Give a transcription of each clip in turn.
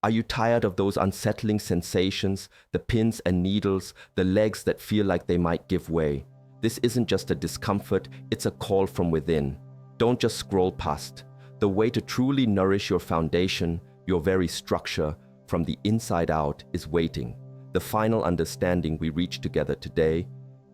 Are you tired of those unsettling sensations, the pins and needles, the legs that feel like they might give way? This isn't just a discomfort, it's a call from within. Don't just scroll past. The way to truly nourish your foundation, your very structure, from the inside out is waiting. The final understanding we reach together today,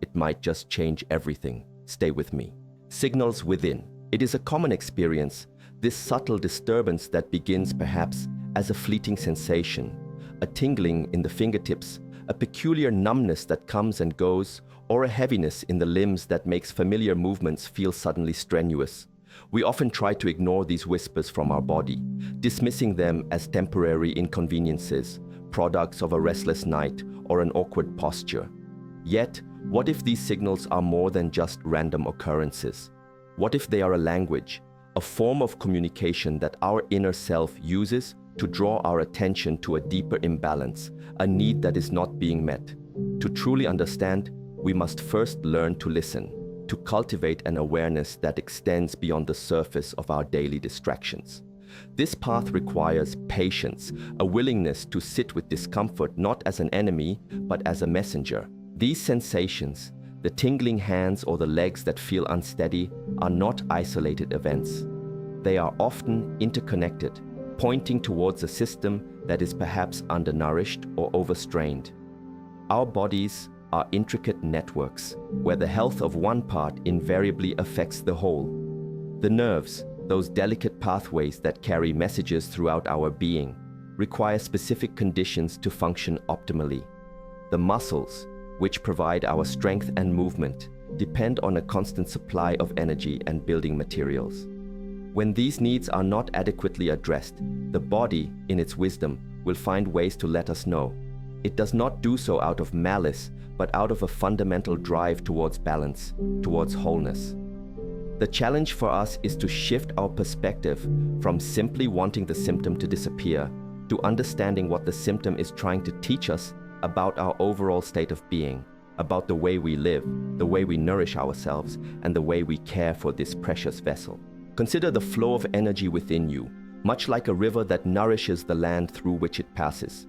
it might just change everything. Stay with me. Signals within. It is a common experience, this subtle disturbance that begins perhaps as a fleeting sensation, a tingling in the fingertips, a peculiar numbness that comes and goes, or a heaviness in the limbs that makes familiar movements feel suddenly strenuous. We often try to ignore these whispers from our body, dismissing them as temporary inconveniences, products of a restless night or an awkward posture. Yet, what if these signals are more than just random occurrences? What if they are a language, a form of communication that our inner self uses to draw our attention to a deeper imbalance, a need that is not being met? To truly understand, we must first learn to listen, to cultivate an awareness that extends beyond the surface of our daily distractions. This path requires patience, a willingness to sit with discomfort not as an enemy, but as a messenger. These sensations, the tingling hands or the legs that feel unsteady, are not isolated events. They are often interconnected, pointing towards a system that is perhaps undernourished or overstrained. Our bodies are intricate networks, where the health of one part invariably affects the whole. The nerves, those delicate pathways that carry messages throughout our being, require specific conditions to function optimally. The muscles, which provide our strength and movement, depend on a constant supply of energy and building materials. When these needs are not adequately addressed, the body, in its wisdom, will find ways to let us know. It does not do so out of malice, but out of a fundamental drive towards balance, towards wholeness. The challenge for us is to shift our perspective from simply wanting the symptom to disappear to understanding what the symptom is trying to teach us about our overall state of being, about the way we live, the way we nourish ourselves, and the way we care for this precious vessel. Consider the flow of energy within you, much like a river that nourishes the land through which it passes.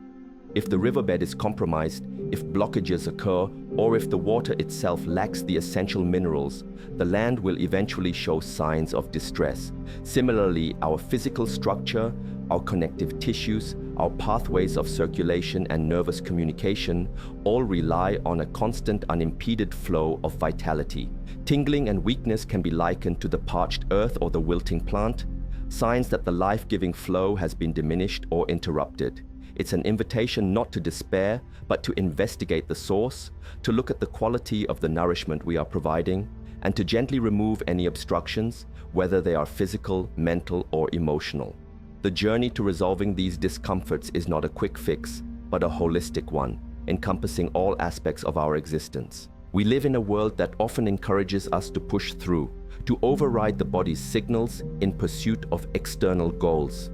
If the riverbed is compromised, if blockages occur, or if the water itself lacks the essential minerals, the land will eventually show signs of distress. Similarly, our physical structure, our connective tissues, our pathways of circulation and nervous communication all rely on a constant, unimpeded flow of vitality. Tingling and weakness can be likened to the parched earth or the wilting plant, signs that the life-giving flow has been diminished or interrupted. It's an invitation not to despair, but to investigate the source, to look at the quality of the nourishment we are providing, and to gently remove any obstructions, whether they are physical, mental, or emotional. The journey to resolving these discomforts is not a quick fix, but a holistic one, encompassing all aspects of our existence. We live in a world that often encourages us to push through, to override the body's signals in pursuit of external goals.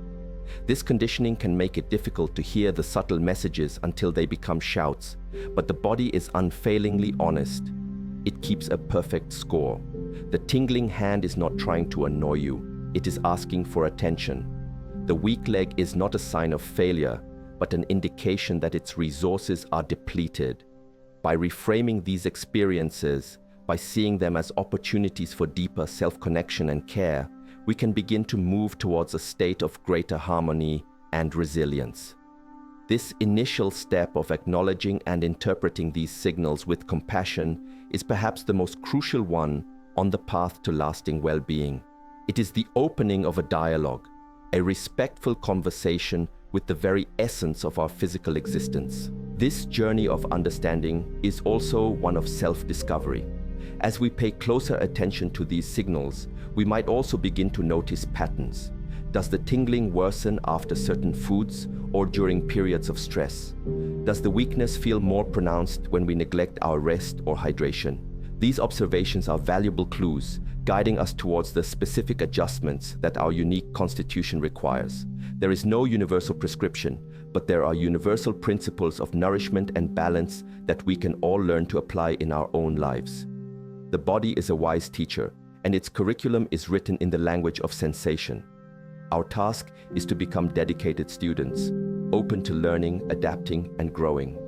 This conditioning can make it difficult to hear the subtle messages until they become shouts, but the body is unfailingly honest. It keeps a perfect score. The tingling hand is not trying to annoy you, it is asking for attention. The weak leg is not a sign of failure, but an indication that its resources are depleted. By reframing these experiences, by seeing them as opportunities for deeper self-connection and care, we can begin to move towards a state of greater harmony and resilience. This initial step of acknowledging and interpreting these signals with compassion is perhaps the most crucial one on the path to lasting well-being. It is the opening of a dialogue, a respectful conversation with the very essence of our physical existence. This journey of understanding is also one of self-discovery. As we pay closer attention to these signals, we might also begin to notice patterns. Does the tingling worsen after certain foods or during periods of stress? Does the weakness feel more pronounced when we neglect our rest or hydration? These observations are valuable clues, guiding us towards the specific adjustments that our unique constitution requires. There is no universal prescription, but there are universal principles of nourishment and balance that we can all learn to apply in our own lives. The body is a wise teacher, and its curriculum is written in the language of sensation. Our task is to become dedicated students, open to learning, adapting, and growing.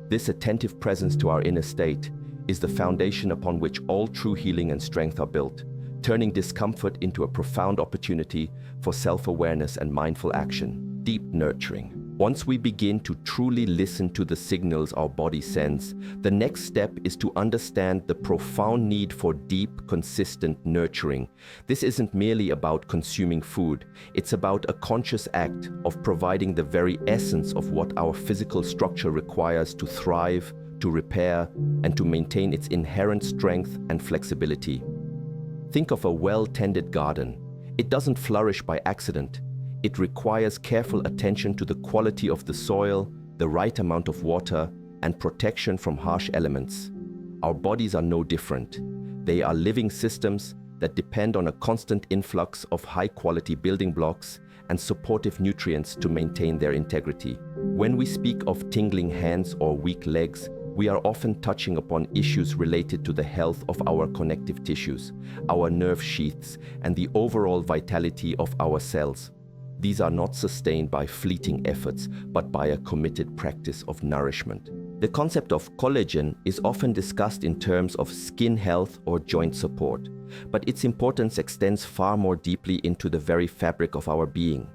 This attentive presence to our inner state is the foundation upon which all true healing and strength are built, turning discomfort into a profound opportunity for self-awareness and mindful action. Deep nurturing. Once we begin to truly listen to the signals our body sends, the next step is to understand the profound need for deep, consistent nurturing. This isn't merely about consuming food, it's about a conscious act of providing the very essence of what our physical structure requires to thrive, to repair, and to maintain its inherent strength and flexibility. Think of a well-tended garden. It doesn't flourish by accident. It requires careful attention to the quality of the soil, the right amount of water, and protection from harsh elements. Our bodies are no different. They are living systems that depend on a constant influx of high-quality building blocks and supportive nutrients to maintain their integrity. When we speak of tingling hands or weak legs, we are often touching upon issues related to the health of our connective tissues, our nerve sheaths, and the overall vitality of our cells. These are not sustained by fleeting efforts, but by a committed practice of nourishment. The concept of collagen is often discussed in terms of skin health or joint support, but its importance extends far more deeply into the very fabric of our being.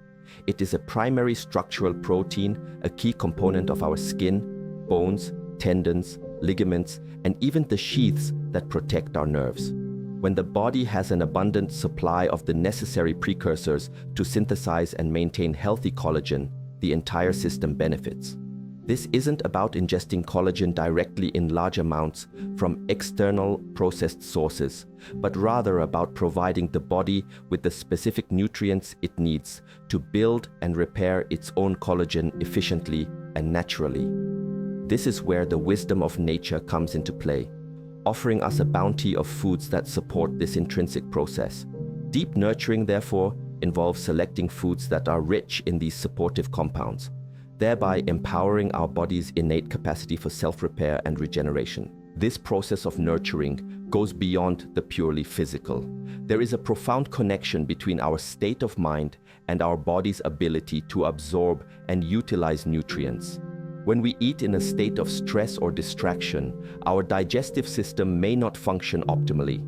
It is a primary structural protein, a key component of our skin, bones, tendons, ligaments, and even the sheaths that protect our nerves. When the body has an abundant supply of the necessary precursors to synthesize and maintain healthy collagen, the entire system benefits. This isn't about ingesting collagen directly in large amounts from external processed sources, but rather about providing the body with the specific nutrients it needs to build and repair its own collagen efficiently and naturally. This is where the wisdom of nature comes into play, offering us a bounty of foods that support this intrinsic process. Deep nurturing, therefore, involves selecting foods that are rich in these supportive compounds, thereby empowering our body's innate capacity for self-repair and regeneration. This process of nurturing goes beyond the purely physical. There is a profound connection between our state of mind and our body's ability to absorb and utilize nutrients. When we eat in a state of stress or distraction, our digestive system may not function optimally.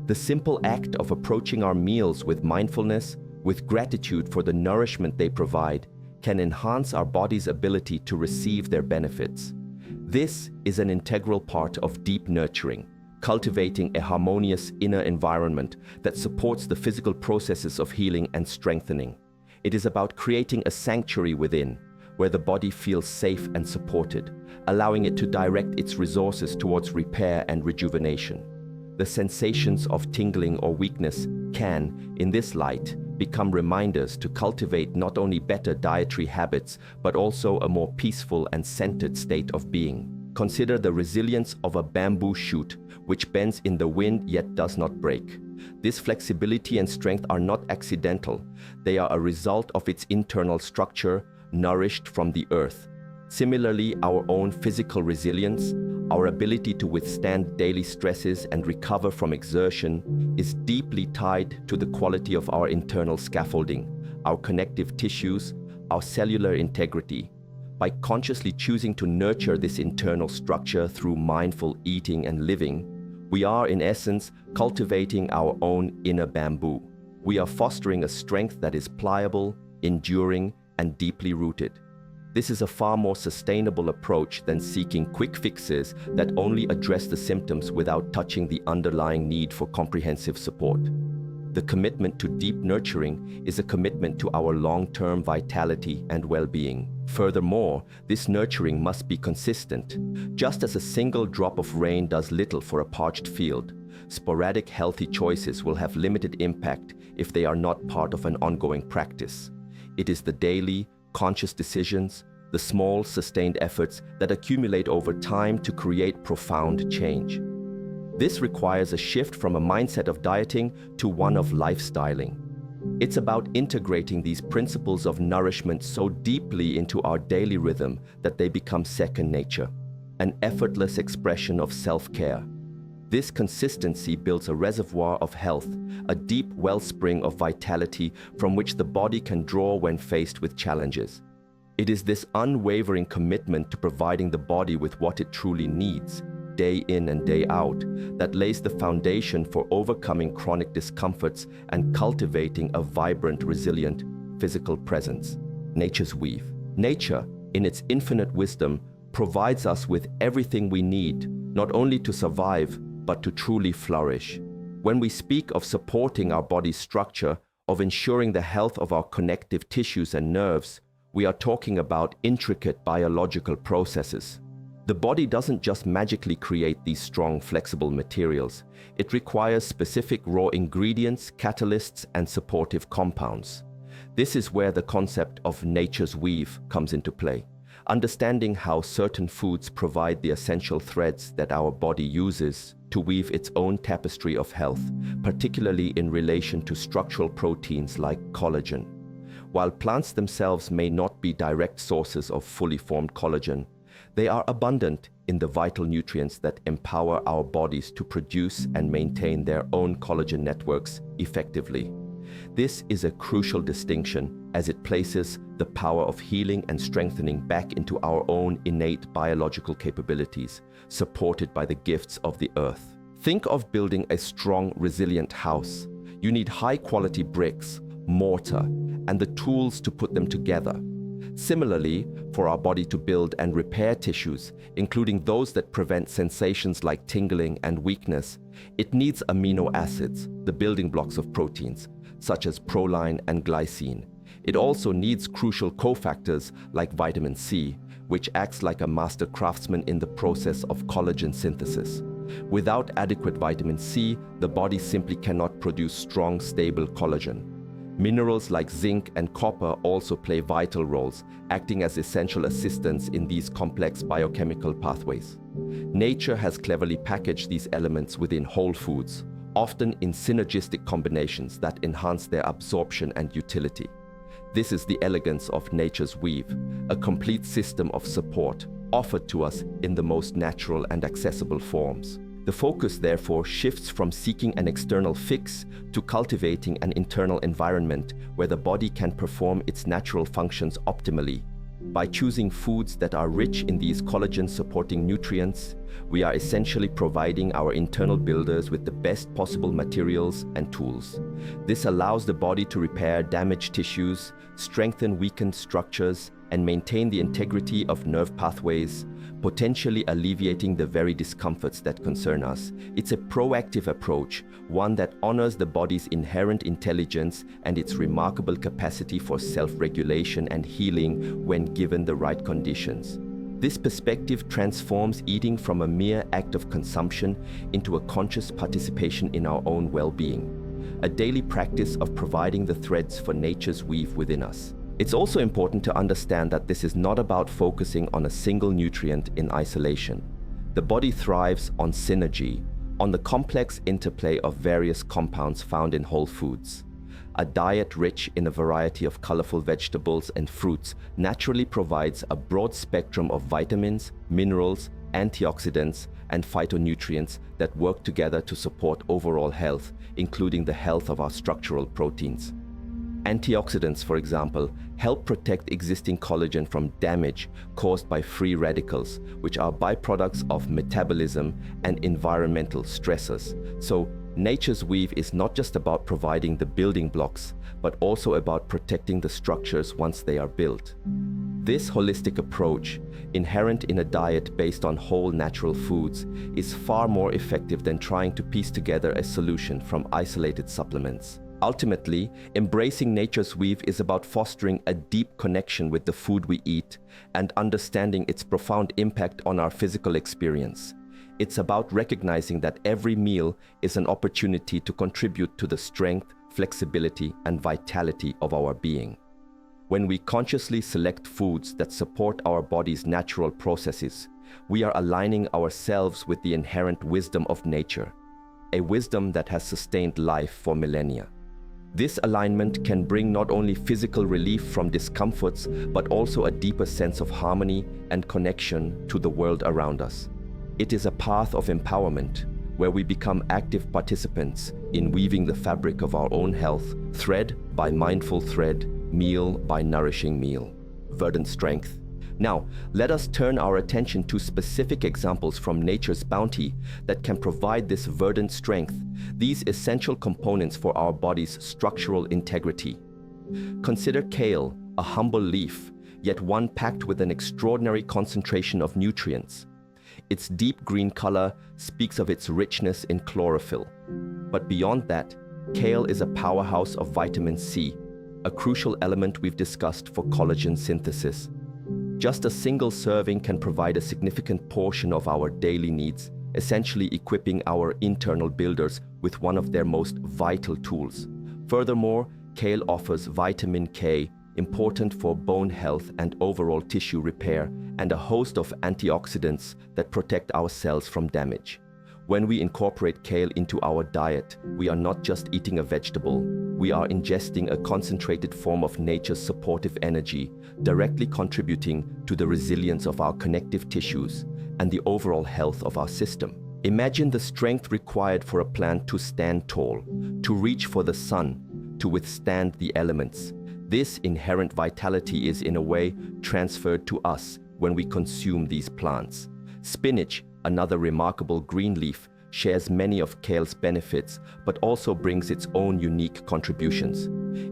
The simple act of approaching our meals with mindfulness, with gratitude for the nourishment they provide, can enhance our body's ability to receive their benefits. This is an integral part of deep nurturing, cultivating a harmonious inner environment that supports the physical processes of healing and strengthening. It is about creating a sanctuary within, where the body feels safe and supported, allowing it to direct its resources towards repair and rejuvenation. The sensations of tingling or weakness can, in this light, become reminders to cultivate not only better dietary habits, but also a more peaceful and centered state of being. Consider the resilience of a bamboo shoot, which bends in the wind yet does not break. This flexibility and strength are not accidental. They are a result of its internal structure, nourished from the earth. Similarly, our own physical resilience, our ability to withstand daily stresses and recover from exertion, is deeply tied to the quality of our internal scaffolding, our connective tissues, our cellular integrity. By consciously choosing to nurture this internal structure through mindful eating and living, we are, in essence, cultivating our own inner bamboo. We are fostering a strength that is pliable, enduring, and deeply rooted. This is a far more sustainable approach than seeking quick fixes that only address the symptoms without touching the underlying need for comprehensive support. The commitment to deep nurturing is a commitment to our long-term vitality and well-being. Furthermore, this nurturing must be consistent. Just as a single drop of rain does little for a parched field, sporadic healthy choices will have limited impact if they are not part of an ongoing practice. It is the daily, conscious decisions, the small, sustained efforts that accumulate over time to create profound change. This requires a shift from a mindset of dieting to one of lifestyling. It's about integrating these principles of nourishment so deeply into our daily rhythm that they become second nature, an effortless expression of self-care. This consistency builds a reservoir of health, a deep wellspring of vitality from which the body can draw when faced with challenges. It is this unwavering commitment to providing the body with what it truly needs, day in and day out, that lays the foundation for overcoming chronic discomforts and cultivating a vibrant, resilient physical presence. Nature's weave. Nature, in its infinite wisdom, provides us with everything we need, not only to survive, but to truly flourish. When we speak of supporting our body's structure, of ensuring the health of our connective tissues and nerves, we are talking about intricate biological processes. The body doesn't just magically create these strong, flexible materials. It requires specific raw ingredients, catalysts, and supportive compounds. This is where the concept of nature's weave comes into play. Understanding how certain foods provide the essential threads that our body uses to weave its own tapestry of health, particularly in relation to structural proteins like collagen. While plants themselves may not be direct sources of fully formed collagen, they are abundant in the vital nutrients that empower our bodies to produce and maintain their own collagen networks effectively. This is a crucial distinction as it places the power of healing and strengthening back into our own innate biological capabilities, supported by the gifts of the earth. Think of building a strong, resilient house. You need high-quality bricks, mortar, and the tools to put them together. Similarly, for our body to build and repair tissues, including those that prevent sensations like tingling and weakness, it needs amino acids, the building blocks of proteins, such as proline and glycine. It also needs crucial cofactors like vitamin C, which acts like a master craftsman in the process of collagen synthesis. Without adequate vitamin C, the body simply cannot produce strong, stable collagen. Minerals like zinc and copper also play vital roles, acting as essential assistants in these complex biochemical pathways. Nature has cleverly packaged these elements within whole foods, often in synergistic combinations that enhance their absorption and utility. This is the elegance of nature's weave, a complete system of support offered to us in the most natural and accessible forms. The focus, therefore, shifts from seeking an external fix to cultivating an internal environment where the body can perform its natural functions optimally. By choosing foods that are rich in these collagen-supporting nutrients, we are essentially providing our internal builders with the best possible materials and tools. This allows the body to repair damaged tissues, strengthen weakened structures, and maintain the integrity of nerve pathways, potentially alleviating the very discomforts that concern us. It's a proactive approach, one that honors the body's inherent intelligence and its remarkable capacity for self-regulation and healing when given the right conditions. This perspective transforms eating from a mere act of consumption into a conscious participation in our own well-being, a daily practice of providing the threads for nature's weave within us. It's also important to understand that this is not about focusing on a single nutrient in isolation. The body thrives on synergy, on the complex interplay of various compounds found in whole foods. A diet rich in a variety of colorful vegetables and fruits naturally provides a broad spectrum of vitamins, minerals, antioxidants, and phytonutrients that work together to support overall health, including the health of our structural proteins. Antioxidants, for example, help protect existing collagen from damage caused by free radicals, which are byproducts of metabolism and environmental stressors. So, nature's weave is not just about providing the building blocks, but also about protecting the structures once they are built. This holistic approach, inherent in a diet based on whole natural foods, is far more effective than trying to piece together a solution from isolated supplements. Ultimately, embracing nature's weave is about fostering a deep connection with the food we eat and understanding its profound impact on our physical experience. It's about recognizing that every meal is an opportunity to contribute to the strength, flexibility, and vitality of our being. When we consciously select foods that support our body's natural processes, we are aligning ourselves with the inherent wisdom of nature, a wisdom that has sustained life for millennia. This alignment can bring not only physical relief from discomforts, but also a deeper sense of harmony and connection to the world around us. It is a path of empowerment, where we become active participants in weaving the fabric of our own health, thread by mindful thread, meal by nourishing meal. verdant strength. Now, let us turn our attention to specific examples from nature's bounty that can provide this verdant strength, these essential components for our body's structural integrity. Consider kale, a humble leaf, yet one packed with an extraordinary concentration of nutrients. Its deep green color speaks of its richness in chlorophyll. But beyond that, kale is a powerhouse of vitamin C, a crucial element we've discussed for collagen synthesis. Just a single serving can provide a significant portion of our daily needs, essentially equipping our internal builders with one of their most vital tools. Furthermore, kale offers vitamin K, important for bone health and overall tissue repair, and a host of antioxidants that protect our cells from damage. When we incorporate kale into our diet, we are not just eating a vegetable, we are ingesting a concentrated form of nature's supportive energy, directly contributing to the resilience of our connective tissues and the overall health of our system. Imagine the strength required for a plant to stand tall, to reach for the sun, to withstand the elements. This inherent vitality is in a way transferred to us when we consume these plants. Spinach, another remarkable green leaf, shares many of kale's benefits but also brings its own unique contributions.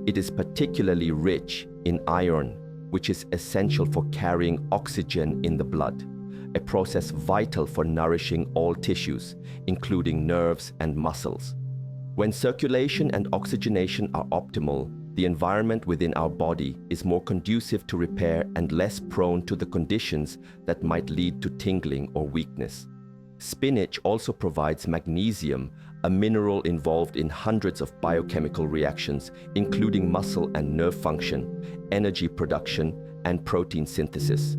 It is particularly rich in iron, which is essential for carrying oxygen in the blood, a process vital for nourishing all tissues, including nerves and muscles. When circulation and oxygenation are optimal, the environment within our body is more conducive to repair and less prone to the conditions that might lead to tingling or weakness. Spinach also provides magnesium, a mineral involved in hundreds of biochemical reactions, including muscle and nerve function, energy production, and protein synthesis.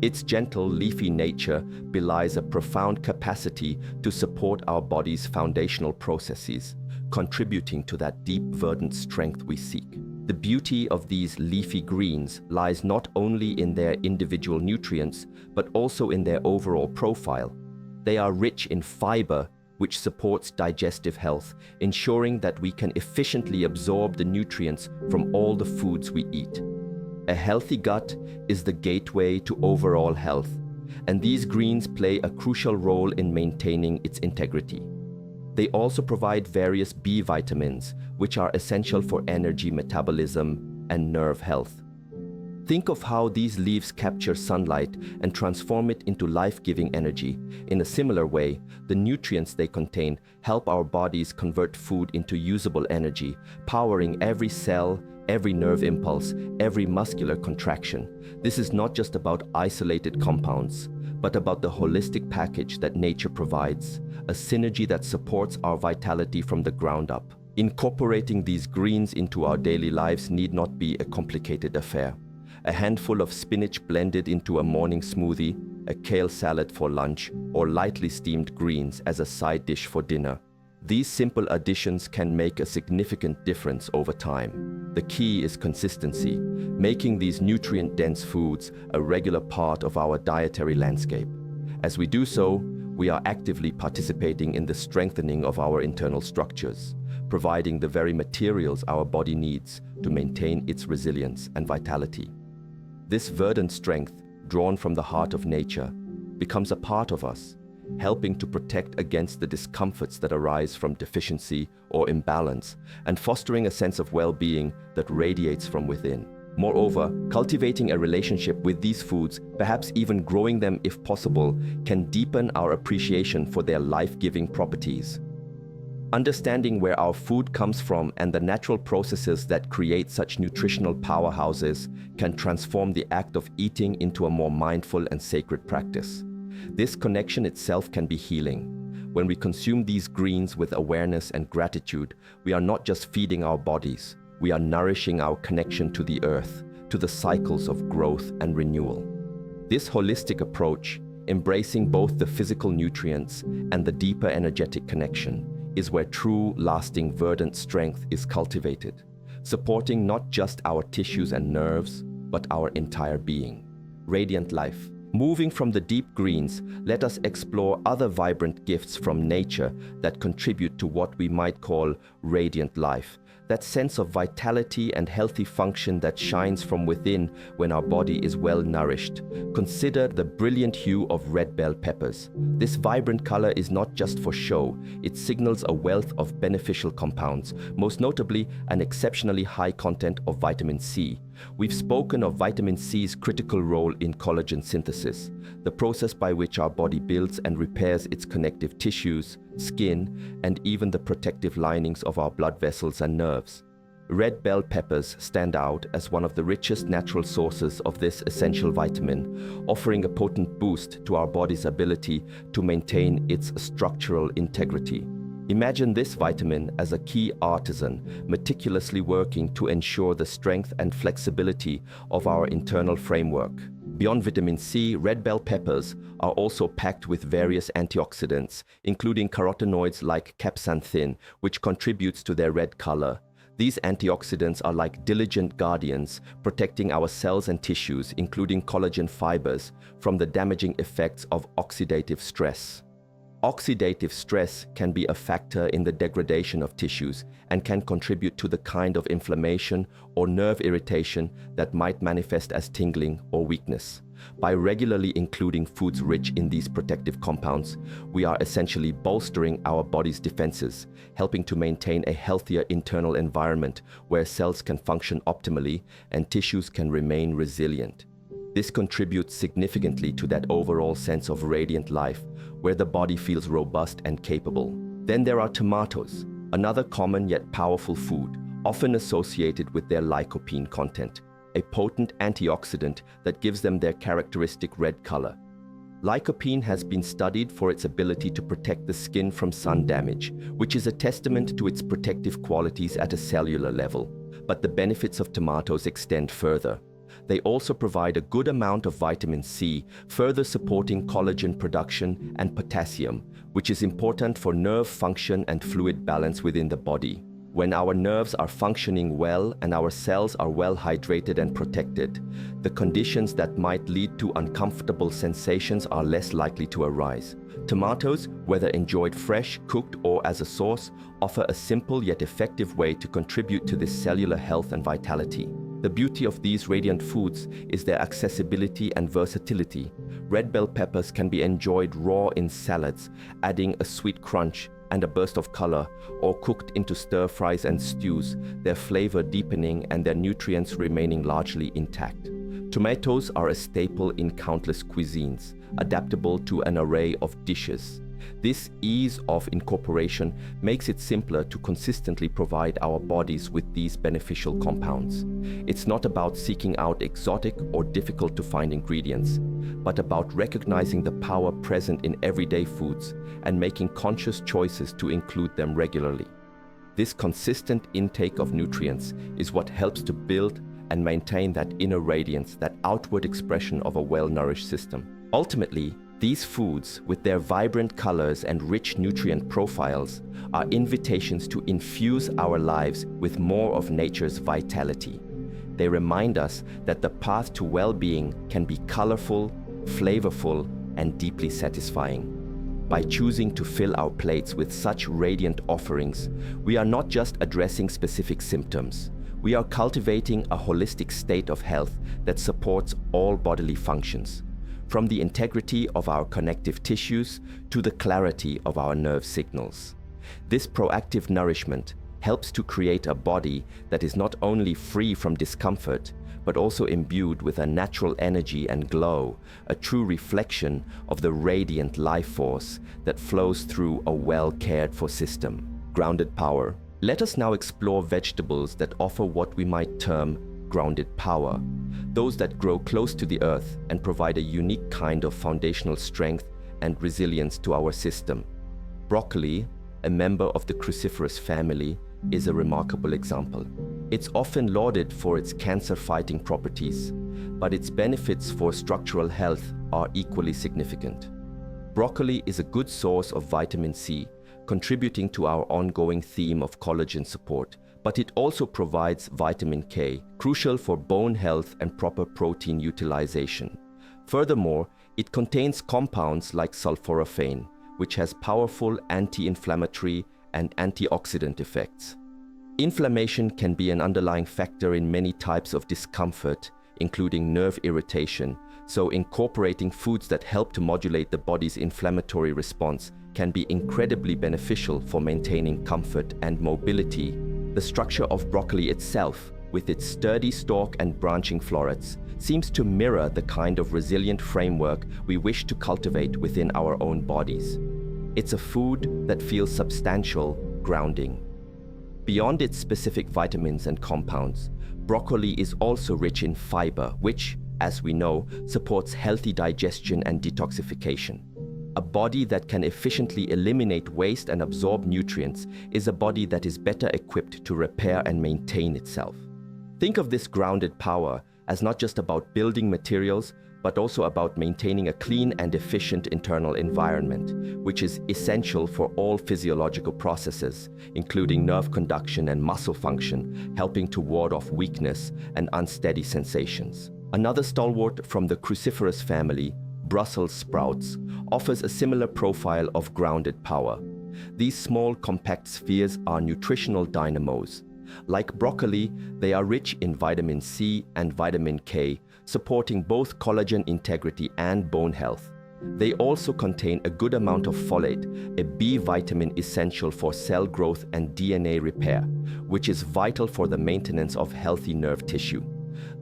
Its gentle, leafy nature belies a profound capacity to support our body's foundational processes, contributing to that deep, verdant strength we seek. The beauty of these leafy greens lies not only in their individual nutrients, but also in their overall profile. They are rich in fiber, which supports digestive health, ensuring that we can efficiently absorb the nutrients from all the foods we eat. A healthy gut is the gateway to overall health, and these greens play a crucial role in maintaining its integrity. They also provide various B vitamins, which are essential for energy metabolism and nerve health. Think of how these leaves capture sunlight and transform it into life-giving energy. In a similar way, the nutrients they contain help our bodies convert food into usable energy, powering every cell, every nerve impulse, every muscular contraction. This is not just about isolated compounds, but about the holistic package that nature provides, a synergy that supports our vitality from the ground up. Incorporating these greens into our daily lives need not be a complicated affair. A handful of spinach blended into a morning smoothie, a kale salad for lunch, or lightly steamed greens as a side dish for dinner. These simple additions can make a significant difference over time. The key is consistency, making these nutrient-dense foods a regular part of our dietary landscape. As we do so, we are actively participating in the strengthening of our internal structures, providing the very materials our body needs to maintain its resilience and vitality. This verdant strength, drawn from the heart of nature, becomes a part of us, helping to protect against the discomforts that arise from deficiency or imbalance, and fostering a sense of well-being that radiates from within. Moreover, cultivating a relationship with these foods, perhaps even growing them if possible, can deepen our appreciation for their life-giving properties. Understanding where our food comes from and the natural processes that create such nutritional powerhouses can transform the act of eating into a more mindful and sacred practice. This connection itself can be healing. When we consume these greens with awareness and gratitude, we are not just feeding our bodies, we are nourishing our connection to the earth, to the cycles of growth and renewal. This holistic approach, embracing both the physical nutrients and the deeper energetic connection, is where true, lasting, verdant strength is cultivated, supporting not just our tissues and nerves, but our entire being. Radiant life. Moving from the deep greens, let us explore other vibrant gifts from nature that contribute to what we might call radiant life. that sense of vitality and healthy function that shines from within when our body is well nourished. Consider the brilliant hue of red bell peppers. This vibrant color is not just for show, it signals a wealth of beneficial compounds, most notably an exceptionally high content of vitamin C. We've spoken of vitamin C's critical role in collagen synthesis, the process by which our body builds and repairs its connective tissues, skin, and even the protective linings of our blood vessels and nerves. Red bell peppers stand out as one of the richest natural sources of this essential vitamin, offering a potent boost to our body's ability to maintain its structural integrity. Imagine this vitamin as a key artisan, meticulously working to ensure the strength and flexibility of our internal framework. Beyond vitamin C, red bell peppers are also packed with various antioxidants, including carotenoids like capsaicin, which contributes to their red color. These antioxidants are like diligent guardians, protecting our cells and tissues, including collagen fibers, from the damaging effects of oxidative stress. Oxidative stress can be a factor in the degradation of tissues and can contribute to the kind of inflammation or nerve irritation that might manifest as tingling or weakness. By regularly including foods rich in these protective compounds, we are essentially bolstering our body's defenses, helping to maintain a healthier internal environment where cells can function optimally and tissues can remain resilient. This contributes significantly to that overall sense of radiant life, where the body feels robust and capable. Then there are tomatoes, another common yet powerful food, often associated with their lycopene content, a potent antioxidant that gives them their characteristic red color. Lycopene has been studied for its ability to protect the skin from sun damage, which is a testament to its protective qualities at a cellular level. But the benefits of tomatoes extend further. They also provide a good amount of vitamin C, further supporting collagen production, and potassium, which is important for nerve function and fluid balance within the body. When our nerves are functioning well and our cells are well hydrated and protected, the conditions that might lead to uncomfortable sensations are less likely to arise. Tomatoes, whether enjoyed fresh, cooked, or as a sauce, offer a simple yet effective way to contribute to this cellular health and vitality. The beauty of these radiant foods is their accessibility and versatility. Red bell peppers can be enjoyed raw in salads, adding a sweet crunch and a burst of color, or cooked into stir-fries and stews, their flavor deepening and their nutrients remaining largely intact. Tomatoes are a staple in countless cuisines, adaptable to an array of dishes. This ease of incorporation makes it simpler to consistently provide our bodies with these beneficial compounds. It's not about seeking out exotic or difficult to find ingredients, but about recognizing the power present in everyday foods and making conscious choices to include them regularly. This consistent intake of nutrients is what helps to build and maintain that inner radiance, that outward expression of a well-nourished system. Ultimately, these foods, with their vibrant colors and rich nutrient profiles, are invitations to infuse our lives with more of nature's vitality. They remind us that the path to well-being can be colorful, flavorful, and deeply satisfying. By choosing to fill our plates with such radiant offerings, we are not just addressing specific symptoms. We are cultivating a holistic state of health that supports all bodily functions, from the integrity of our connective tissues to the clarity of our nerve signals. This proactive nourishment helps to create a body that is not only free from discomfort, but also imbued with a natural energy and glow, a true reflection of the radiant life force that flows through a well-cared-for system. Grounded power. Let us now explore vegetables that offer what we might term grounded power, those that grow close to the earth and provide a unique kind of foundational strength and resilience to our system. Broccoli, a member of the cruciferous family, is a remarkable example. It's often lauded for its cancer-fighting properties, but its benefits for structural health are equally significant. Broccoli is a good source of vitamin C, contributing to our ongoing theme of collagen support, but it also provides vitamin K, crucial for bone health and proper protein utilization. Furthermore, it contains compounds like sulforaphane, which has powerful anti-inflammatory and antioxidant effects. Inflammation can be an underlying factor in many types of discomfort, including nerve irritation, so incorporating foods that help to modulate the body's inflammatory response can be incredibly beneficial for maintaining comfort and mobility. The structure of broccoli itself, with its sturdy stalk and branching florets, seems to mirror the kind of resilient framework we wish to cultivate within our own bodies. It's a food that feels substantial, grounding. Beyond its specific vitamins and compounds, broccoli is also rich in fiber, which, as we know, supports healthy digestion and detoxification. A body that can efficiently eliminate waste and absorb nutrients is a body that is better equipped to repair and maintain itself. Think of this grounded power as not just about building materials, but also about maintaining a clean and efficient internal environment, which is essential for all physiological processes, including nerve conduction and muscle function, helping to ward off weakness and unsteady sensations. Another stalwart from the cruciferous family, Brussels sprouts, offers a similar profile of grounded power. These small, compact spheres are nutritional dynamos. Like broccoli, they are rich in vitamin C and vitamin K, supporting both collagen integrity and bone health. They also contain a good amount of folate, a B vitamin essential for cell growth and DNA repair, which is vital for the maintenance of healthy nerve tissue.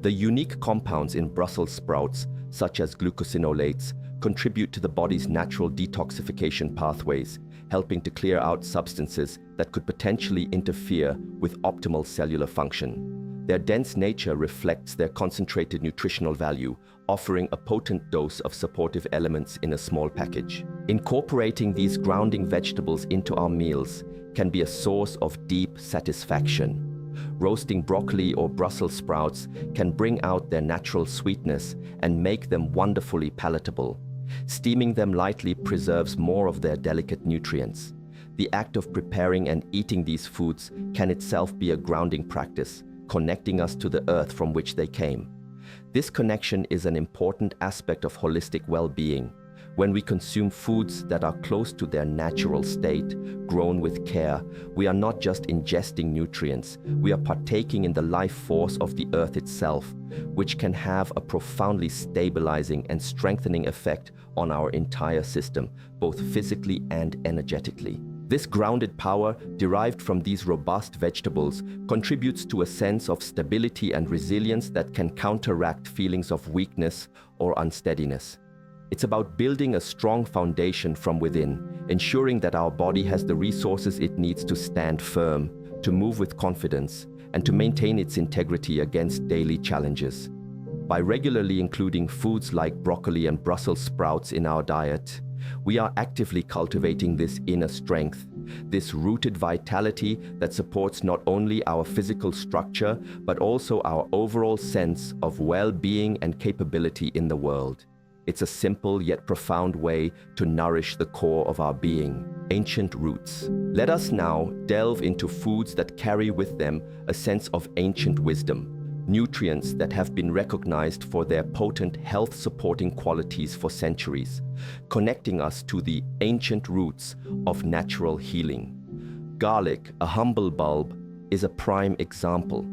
The unique compounds in Brussels sprouts, such as glucosinolates, contribute to the body's natural detoxification pathways, helping to clear out substances that could potentially interfere with optimal cellular function. Their dense nature reflects their concentrated nutritional value, offering a potent dose of supportive elements in a small package. Incorporating these grounding vegetables into our meals can be a source of deep satisfaction. Roasting broccoli or Brussels sprouts can bring out their natural sweetness and make them wonderfully palatable. Steaming them lightly preserves more of their delicate nutrients. The act of preparing and eating these foods can itself be a grounding practice, connecting us to the earth from which they came. This connection is an important aspect of holistic well-being. When we consume foods that are close to their natural state, grown with care, we are not just ingesting nutrients, we are partaking in the life force of the earth itself, which can have a profoundly stabilizing and strengthening effect on our entire system, both physically and energetically. This grounded power, derived from these robust vegetables, contributes to a sense of stability and resilience that can counteract feelings of weakness or unsteadiness. It's about building a strong foundation from within, ensuring that our body has the resources it needs to stand firm, to move with confidence, and to maintain its integrity against daily challenges. By regularly including foods like broccoli and Brussels sprouts in our diet, we are actively cultivating this inner strength, this rooted vitality that supports not only our physical structure, but also our overall sense of well-being and capability in the world. It's a simple yet profound way to nourish the core of our being, ancient roots. Let us now delve into foods that carry with them a sense of ancient wisdom, nutrients that have been recognized for their potent health-supporting qualities for centuries, connecting us to the ancient roots of natural healing. Garlic, a humble bulb, is a prime example.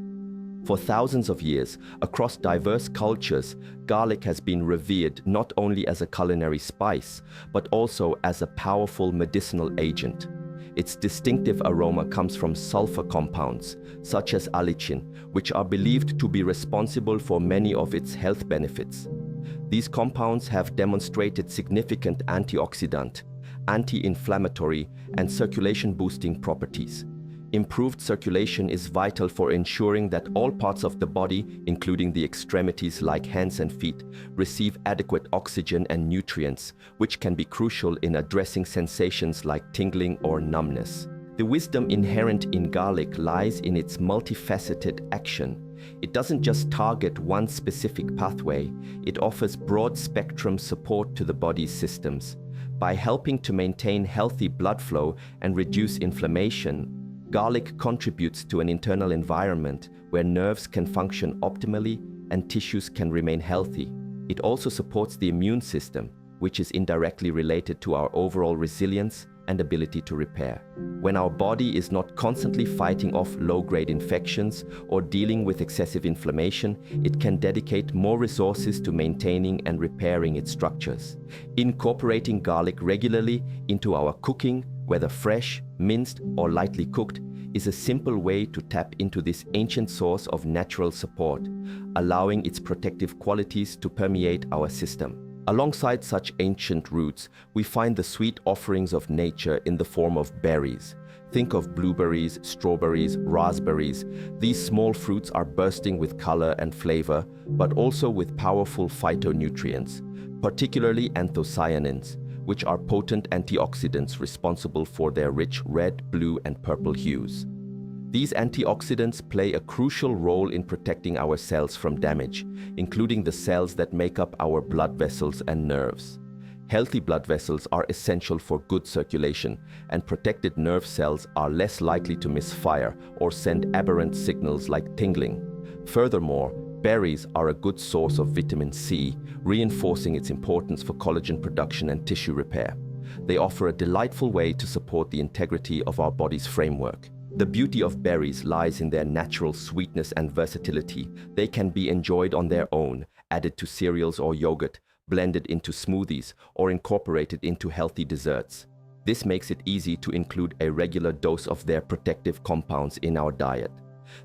For thousands of years, across diverse cultures, garlic has been revered not only as a culinary spice, but also as a powerful medicinal agent. Its distinctive aroma comes from sulfur compounds, such as allicin, which are believed to be responsible for many of its health benefits. These compounds have demonstrated significant antioxidant, anti-inflammatory, and circulation-boosting properties. Improved circulation is vital for ensuring that all parts of the body, including the extremities like hands and feet, receive adequate oxygen and nutrients, which can be crucial in addressing sensations like tingling or numbness. The wisdom inherent in garlic lies in its multifaceted action. It doesn't just target one specific pathway, it offers broad-spectrum support to the body's systems. By helping to maintain healthy blood flow and reduce inflammation, garlic contributes to an internal environment where nerves can function optimally and tissues can remain healthy. It also supports the immune system, which is indirectly related to our overall resilience and ability to repair. When our body is not constantly fighting off low-grade infections or dealing with excessive inflammation, it can dedicate more resources to maintaining and repairing its structures. Incorporating garlic regularly into our cooking, whether fresh, minced, or lightly cooked, is a simple way to tap into this ancient source of natural support, allowing its protective qualities to permeate our system. Alongside such ancient roots, we find the sweet offerings of nature in the form of berries. Think of blueberries, strawberries, raspberries. These small fruits are bursting with color and flavor, but also with powerful phytonutrients, particularly anthocyanins, which are potent antioxidants responsible for their rich red, blue, and purple hues. These antioxidants play a crucial role in protecting our cells from damage, including the cells that make up our blood vessels and nerves. Healthy blood vessels are essential for good circulation, and protected nerve cells are less likely to misfire or send aberrant signals like tingling. Furthermore, berries are a good source of vitamin C, reinforcing its importance for collagen production and tissue repair. They offer a delightful way to support the integrity of our body's framework. The beauty of berries lies in their natural sweetness and versatility. They can be enjoyed on their own, added to cereals or yogurt, blended into smoothies, or incorporated into healthy desserts. This makes it easy to include a regular dose of their protective compounds in our diet.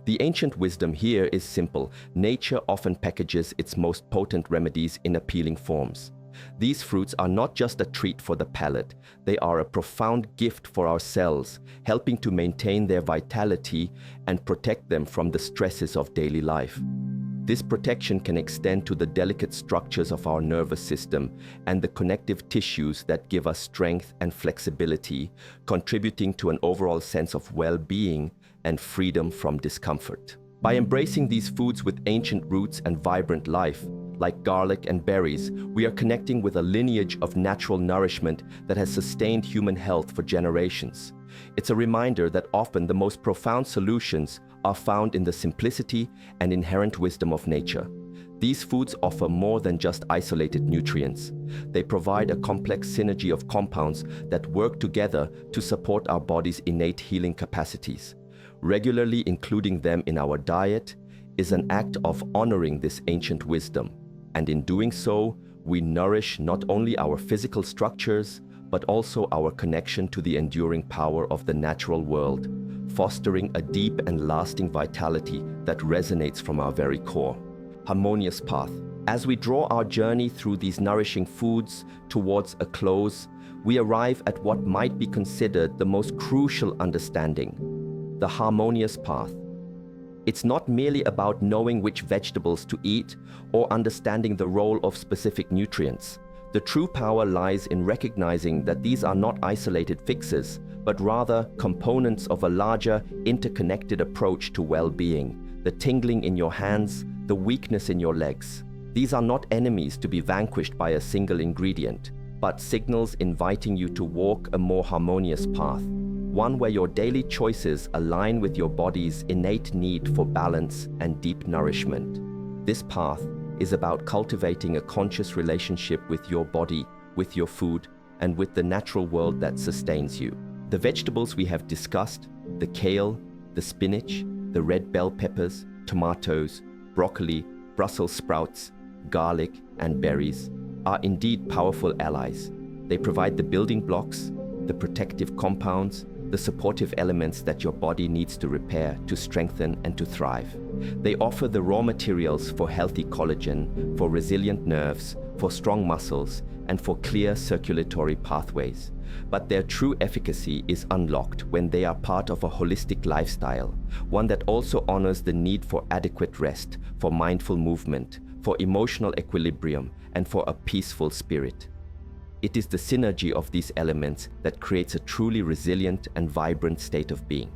The ancient wisdom here is simple. Nature often packages its most potent remedies in appealing forms. These fruits are not just a treat for the palate, they are a profound gift for our cells, helping to maintain their vitality and protect them from the stresses of daily life. This protection can extend to the delicate structures of our nervous system and the connective tissues that give us strength and flexibility, contributing to an overall sense of well-being and freedom from discomfort. By embracing these foods with ancient roots and vibrant life, like garlic and berries, we are connecting with a lineage of natural nourishment that has sustained human health for generations. It's a reminder that often the most profound solutions are found in the simplicity and inherent wisdom of nature. These foods offer more than just isolated nutrients. They provide a complex synergy of compounds that work together to support our body's innate healing capacities. Regularly including them in our diet is an act of honoring this ancient wisdom. And in doing so, we nourish not only our physical structures, but also our connection to the enduring power of the natural world, fostering a deep and lasting vitality that resonates from our very core. Harmonious path. As we draw our journey through these nourishing foods towards a close, we arrive at what might be considered the most crucial understanding: the harmonious path. It's not merely about knowing which vegetables to eat or understanding the role of specific nutrients. The true power lies in recognizing that these are not isolated fixes, but rather components of a larger, interconnected approach to well-being. The tingling in your hands, the weakness in your legs. These are not enemies to be vanquished by a single ingredient, but signals inviting you to walk a more harmonious path. One where your daily choices align with your body's innate need for balance and deep nourishment. This path is about cultivating a conscious relationship with your body, with your food, and with the natural world that sustains you. The vegetables we have discussed, the kale, the spinach, the red bell peppers, tomatoes, broccoli, Brussels sprouts, garlic, and berries, are indeed powerful allies. They provide the building blocks, the protective compounds, the supportive elements that your body needs to repair, to strengthen, and to thrive. They offer the raw materials for healthy collagen, for resilient nerves, for strong muscles, and for clear circulatory pathways. But their true efficacy is unlocked when they are part of a holistic lifestyle, one that also honors the need for adequate rest, for mindful movement, for emotional equilibrium, and for a peaceful spirit. It is the synergy of these elements that creates a truly resilient and vibrant state of being.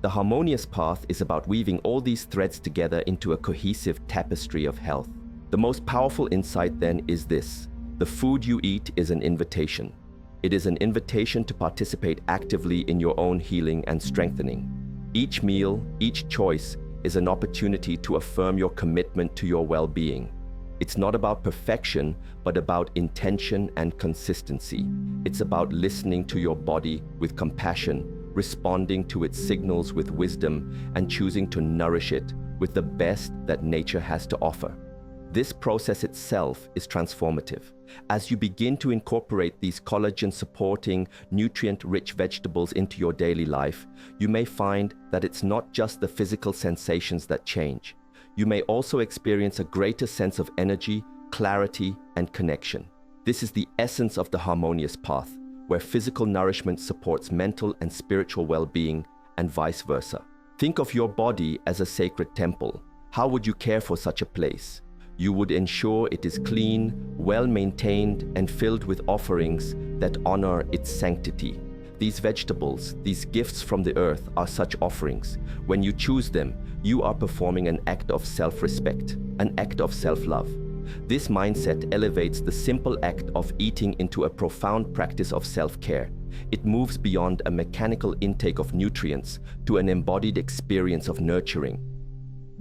The harmonious path is about weaving all these threads together into a cohesive tapestry of health. The most powerful insight then is this: the food you eat is an invitation. It is an invitation to participate actively in your own healing and strengthening. Each meal, each choice is an opportunity to affirm your commitment to your well-being. It's not about perfection, but about intention and consistency. It's about listening to your body with compassion, responding to its signals with wisdom, and choosing to nourish it with the best that nature has to offer. This process itself is transformative. As you begin to incorporate these collagen-supporting, nutrient-rich vegetables into your daily life, you may find that it's not just the physical sensations that change. You may also experience a greater sense of energy, clarity, and connection. This is the essence of the harmonious path, where physical nourishment supports mental and spiritual well-being, and vice versa. Think of your body as a sacred temple. How would you care for such a place? You would ensure it is clean, well-maintained, and filled with offerings that honor its sanctity. These vegetables, these gifts from the earth, are such offerings. When you choose them, you are performing an act of self-respect, an act of self-love. This mindset elevates the simple act of eating into a profound practice of self-care. It moves beyond a mechanical intake of nutrients to an embodied experience of nurturing.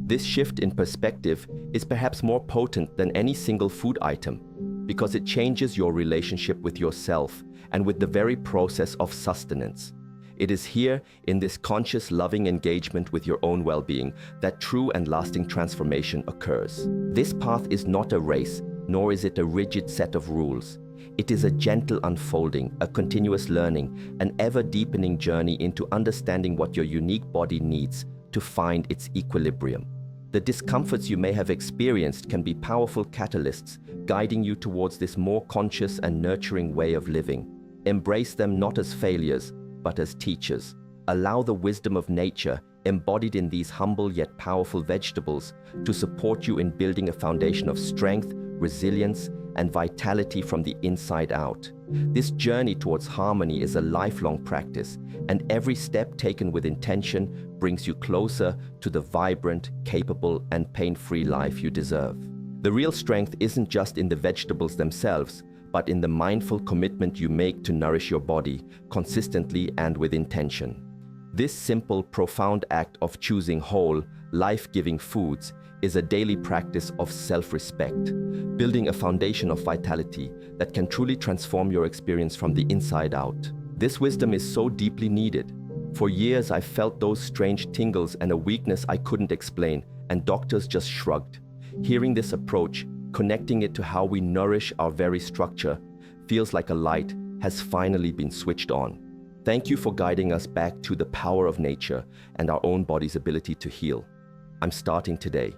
This shift in perspective is perhaps more potent than any single food item, because it changes your relationship with yourself and with the very process of sustenance. It is here, in this conscious, loving engagement with your own well-being, that true and lasting transformation occurs. This path is not a race, nor is it a rigid set of rules. It is a gentle unfolding, a continuous learning, an ever-deepening journey into understanding what your unique body needs to find its equilibrium. The discomforts you may have experienced can be powerful catalysts, guiding you towards this more conscious and nurturing way of living. Embrace them not as failures, but as teachers. Allow the wisdom of nature, embodied in these humble yet powerful vegetables, to support you in building a foundation of strength, resilience, and vitality from the inside out. This journey towards harmony is a lifelong practice, and every step taken with intention brings you closer to the vibrant, capable, and pain-free life you deserve. The real strength isn't just in the vegetables themselves, but in the mindful commitment you make to nourish your body consistently and with intention. This simple, profound act of choosing whole, life-giving foods is a daily practice of self-respect, building a foundation of vitality that can truly transform your experience from the inside out. This wisdom is so deeply needed. For years, I felt those strange tingles and a weakness I couldn't explain, and doctors just shrugged. Hearing this approach, connecting it to how we nourish our very structure, feels like a light has finally been switched on. Thank you for guiding us back to the power of nature and our own body's ability to heal. I'm starting today.